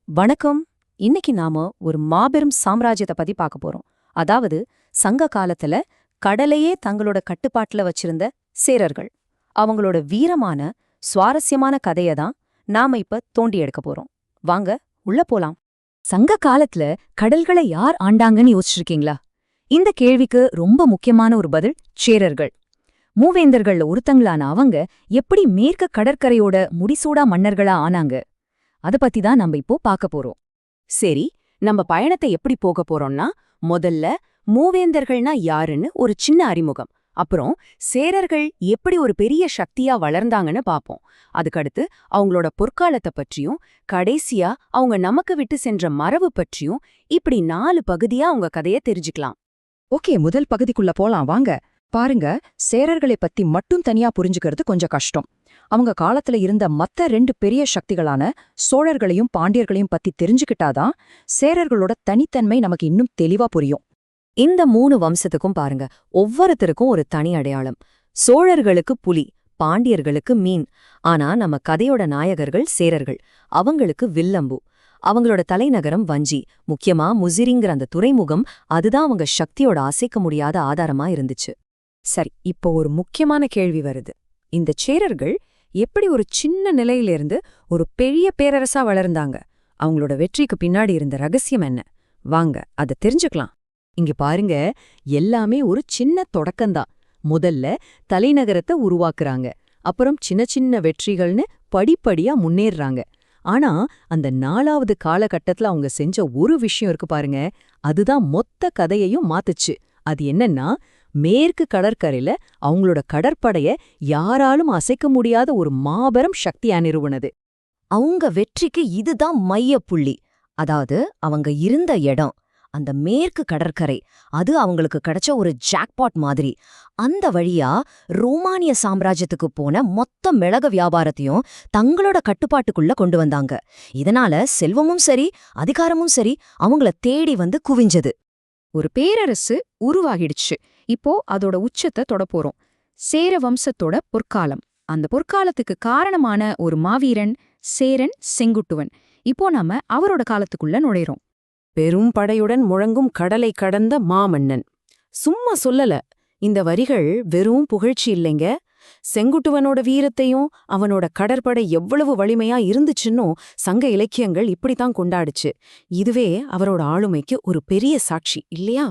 வணக்கம். இன்னைக்கு நாம ஒரு மாபெரும் சாம்ராஜ்யத்தை பத்தி பார்க்க போறோம். அதாவது சங்க காலத்துல கடலையே தங்களோட கட்டுப்பாட்டுல வச்சிருந்த சேரர்கள். அவங்களோட வீரமான சுவாரஸ்யமான கதையை தான் நாம இப்ப தோண்டி எடுக்க போறோம். வாங்க உள்ள போலாம். சங்க காலத்துல கடல்களை யார் ஆண்டாங்கன்னு யோசிச்சிருக்கீங்களா? இந்த கேள்விக்கு ரொம்ப முக்கியமான ஒரு பதில் சேரர்கள். மூவேந்தர்கள்ல ஒருத்தங்களான அவங்க எப்படி மேற்கு கடற்கரையோட முடிசூடா மன்னர்களா ஆனாங்க? அத பத்தி தான் நம்ம இப்போ பார்க்க போறோம். சரி, நம்ம பயணத்தை எப்படி போக போறோம்னா, முதல்ல மூவேந்தர்கள்னா யாருன்னு ஒரு சின்ன அறிமுகம். அப்புறம் சேரர்கள் எப்படி ஒரு பெரிய சக்தியா வளர்ந்தாங்கன்னு பாப்போம். அதுக்கடுத்து அவங்களோட பொற்காலத்தை பற்றியும், கடைசியா அவங்க நமக்கு விட்டு சென்ற மரபு பற்றியும் இப்படி 4 பகுதியா அவங்க கதையை தெரிஞ்சுக்கலாம். ஓகே, முதல் பகுதிக்குள்ள போலாம் வாங்க. பாருங்க, சேரர்களை பத்தி மட்டும் தனியா புரிஞ்சுக்கிறது கொஞ்சம் கஷ்டம். அவங்க காலத்துல இருந்த மத்த 2 பெரிய சக்திகளான சோழர்களையும் பாண்டியர்களையும் பத்தி தெரிஞ்சுக்கிட்டாதான் சேரர்களோட தனித்தன்மை நமக்கு இன்னும் தெளிவா புரியும். இந்த 3 வம்சத்துக்கும் பாருங்க, ஒவ்வொருத்தருக்கும் ஒரு தனி அடையாளம். சோழர்களுக்கு புலி, பாண்டியர்களுக்கு மீன். ஆனா நம்ம கதையோட நாயகர்கள் சேரர்கள். அவங்களுக்கு வில்லம்பு. அவங்களோட தலைநகரம் வஞ்சி. முக்கியமா முசிறிங்கிற அந்த துறைமுகம், அதுதான் அவங்க சக்தியோட அசைக்க முடியாத ஆதாரமா இருந்துச்சு. சரி, இப்போ ஒரு முக்கியமான கேள்வி வருது. இந்த சேரர்கள் எப்படி ஒரு சின்ன நிலையிலிருந்து ஒரு பெரிய பேரரசா வளர்ந்தாங்க? அவங்களோட வெற்றிக்கு பின்னாடி இருந்த ரகசியம் என்ன? வாங்க அதை தெரிஞ்சுக்கலாம். இங்க பாருங்க, எல்லாமே ஒரு சின்ன தொடக்கம்தான். முதல்ல தலைநகரத்தை உருவாக்குறாங்க. அப்புறம் சின்ன சின்ன வெற்றிகள்னு படிப்படியா முன்னேறுறாங்க. ஆனா அந்த 4வது காலகட்டத்துல அவங்க செஞ்ச ஒரு விஷயம் இருக்கு பாருங்க, அதுதான் மொத்த கதையையும் மாத்துச்சு. அது என்னன்னா, மேற்கு கடற்கரையில அவங்களோட கடற்படைய யாராலும் அசைக்க முடியாத ஒரு மாபெரும் சக்தியா நிறுவனது. அவங்க வெற்றிக்கு இதுதான் மையப்புள்ளி. அதாவது அவங்க இருந்த இடம், அந்த மேற்கு கடற்கரை, அது அவங்களுக்கு கிடைச்ச ஒரு ஜாக்பாட் மாதிரி. அந்த வழியா ரோமானிய சாம்ராஜ்யத்துக்கு போன மொத்த மிளக வியாபாரத்தையும் தங்களோட கட்டுப்பாட்டுக்குள்ள கொண்டு வந்தாங்க. இதனால செல்வமும் சரி, அதிகாரமும் சரி அவங்கள தேடி வந்து குவிஞ்சது. ஒரு பேரரசு உருவாகிடுச்சு. இப்போ அதோட உச்சத்தை தொடப்போறோம். சேர வம்சத்தோட பொற்காலம். அந்த பொற்காலத்துக்கு காரணமான ஒரு மாவீரன் சேரன் செங்குட்டுவன். இப்போ நாம அவரோட காலத்துக்குள்ள நுழைறோம். பெரும் படையுடன் முழங்கும் கடலை கடந்த மாமன்னன். சும்மா சொல்லல, இந்த வரிகள் வெறும் புகழ்ச்சி இல்லைங்க. செங்குட்டுவனோட வீரத்தையும் அவனோட கடற்படை எவ்வளவு வலிமையா இருந்துச்சுன்னும் சங்க இலக்கியங்கள் இப்படித்தான் கொண்டாடுச்சு. இதுவே அவரோட ஆளுமைக்கு ஒரு பெரிய சாட்சி இல்லையா?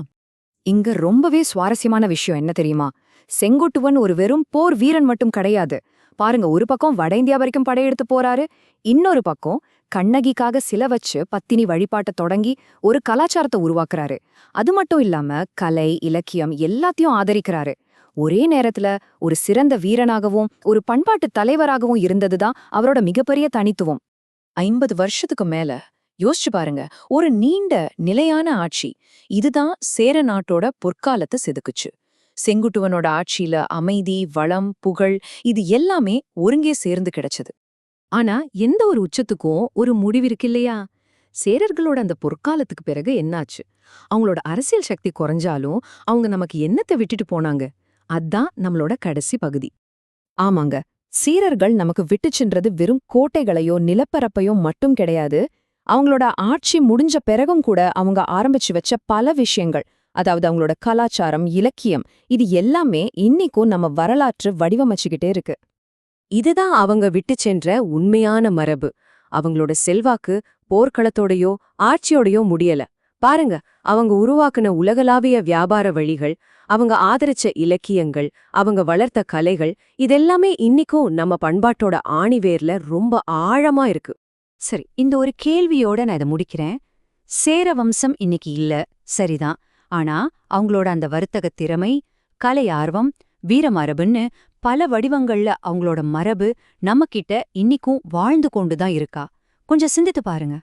இங்க ரொம்பவே சுவாரஸ்யமான விஷயம் என்ன தெரியுமா? செங்குட்டுவன் ஒரு வெறும் போர் வீரன் மட்டும் கிடையாது. பாருங்க, ஒரு பக்கம் வட இந்தியா வரைக்கும் படையெடுத்து போறாரு, இன்னொரு பக்கம் கண்ணகிக்காக சில வச்சு பத்தினி வழிபாட்டை தொடங்கி ஒரு கலாச்சாரத்தை உருவாக்குறாரு. அது மட்டும் இல்லாம கலை, இலக்கியம் எல்லாத்தையும் ஆதரிக்கிறாரு. ஒரே நேரத்துல ஒரு சிறந்த வீரனாகவும் ஒரு பண்பாட்டு தலைவராகவும் இருந்ததுதான் அவரோட மிகப்பெரிய தனித்துவம். 50 வருஷத்துக்கு மேல யோசிச்சு பாருங்க, ஒரு நீண்ட நிலையான ஆட்சி. இதுதான் சேர நாட்டோட பொற்காலத்தை செதுக்குச்சு. செங்குட்டுவனோட ஆட்சியில அமைதி, வளம், புகழ் இது எல்லாமே ஒருங்கே சேர்ந்து கிடைச்சது. ஆனா எந்த ஒரு உச்சத்துக்கும் ஒரு முடிவிருக்கு இல்லையா? சேரர்களோட அந்த பொற்காலத்துக்கு பிறகு என்னாச்சு? அவங்களோட அரசியல் சக்தி குறைஞ்சாலும் அவங்க நமக்கு என்னத்தை விட்டுட்டு போனாங்க? அதான் நம்மளோட கடைசி பகுதி. ஆமாங்க, சீரர்கள் நமக்கு விட்டு சென்றது வெறும் கோட்டைகளையோ நிலப்பரப்பையோ மட்டும் கிடையாது. அவங்களோட ஆட்சி முடிஞ்ச பிறகும் கூட அவங்க ஆரம்பிச்சு வச்ச பல விஷயங்கள், அதாவது அவங்களோட கலாச்சாரம், இலக்கியம், இது எல்லாமே இன்னிக்கும் நம்ம வரலாற்று வடிவமைச்சுக்கிட்டே இருக்கு. இதுதான் அவங்க விட்டு சென்ற உண்மையான மரபு. அவங்களோட செல்வாக்கு போர்க்களத்தோடையோ ஆட்சியோடையோ முடியல. பாருங்க, அவங்க உருவாக்குன உலகளாவிய வியாபார வழிகள், அவங்க ஆதரிச்ச இலக்கியங்கள், அவங்க வளர்த்த கலைகள், இதெல்லாமே இன்னிக்கும் நம்ம பண்பாட்டோட ஆணிவேர்ல ரொம்ப ஆழமா இருக்கு. சரி, இந்த ஒரு கேள்வியோட நான் இதை முடிக்கிறேன். சேர வம்சம் இன்னைக்கு இல்ல, சரிதான். ஆனா அவங்களோட அந்த வர்த்தக திறமை, கலை ஆர்வம், வீரமரபுன்னு பல வடிவங்கள்ல அவங்களோட மரபு நம்மகிட்ட இன்னிக்கும் வாழ்ந்து கொண்டுதான் இருக்கா? கொஞ்சம் சிந்தித்து பாருங்க.